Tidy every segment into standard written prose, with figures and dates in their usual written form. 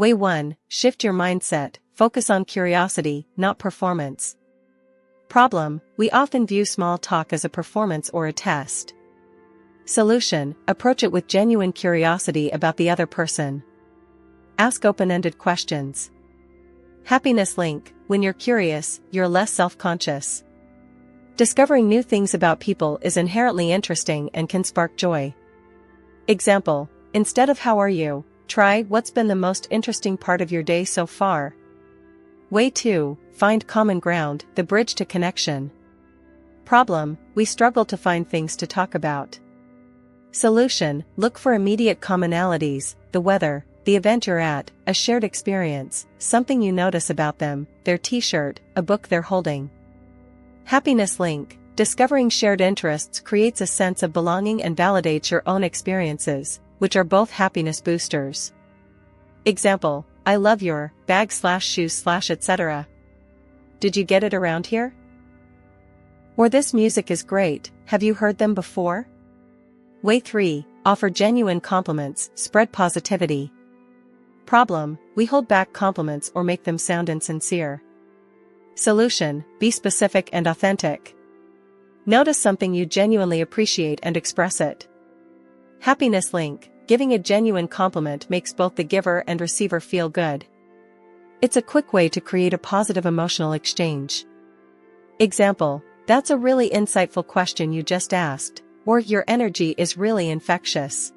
Way 1, shift your mindset, focus on curiosity, not performance. Problem, we often view small talk as a performance or a test. Solution, approach it with genuine curiosity about the other person. Ask open-ended questions. Happiness link, when you're curious, you're less self-conscious. Discovering new things about people is inherently interesting and can spark joy. Example, instead of how are you, try what's been the most interesting part of your day so far. Way 2, find common ground, the bridge to connection. Problem, we struggle to find things to talk about. Solution, look for immediate commonalities, the weather, the event you're at, a shared experience, something you notice about them, their t-shirt, a book they're holding. Happiness link, discovering shared interests creates a sense of belonging and validates your own experiences, which are both happiness boosters. Example, I love your bag/shoes/ etc. Did you get it around here? Or this music is great, have you heard them before? Way 3, offer genuine compliments, spread positivity. Problem, we hold back compliments or make them sound insincere. Solution, be specific and authentic. Notice something you genuinely appreciate and express it. Happiness link, giving a genuine compliment makes both the giver and receiver feel good. It's a quick way to create a positive emotional exchange. Example, that's a really insightful question you just asked, or your energy is really infectious.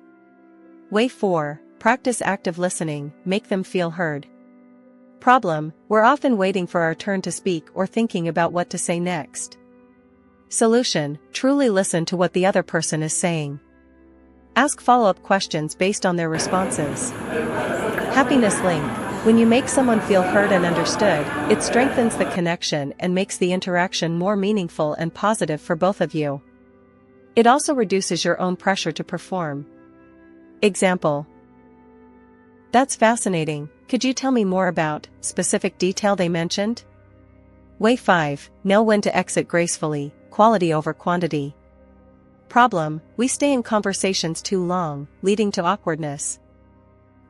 Way 4, practice active listening, make them feel heard. Problem, we're often waiting for our turn to speak or thinking about what to say next. Solution, truly listen to what the other person is saying. Ask follow-up questions based on their responses. Happiness link, when you make someone feel heard and understood, it strengthens the connection and makes the interaction more meaningful and positive for both of you. It also reduces your own pressure to perform. Example, that's fascinating, could you tell me more about specific detail they mentioned? Way 5, know when to exit gracefully, quality over quantity. Problem, we stay in conversations too long, leading to awkwardness.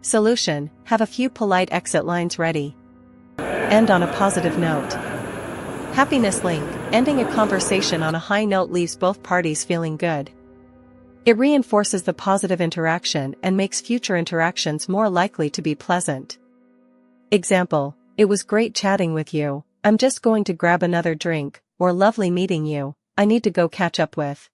Solution, have a few polite exit lines ready. End on a positive note. Happiness link, ending a conversation on a high note leaves both parties feeling good. It reinforces the positive interaction and makes future interactions more likely to be pleasant. Example, it was great chatting with you, I'm just going to grab another drink, or lovely meeting you, I need to go catch up with.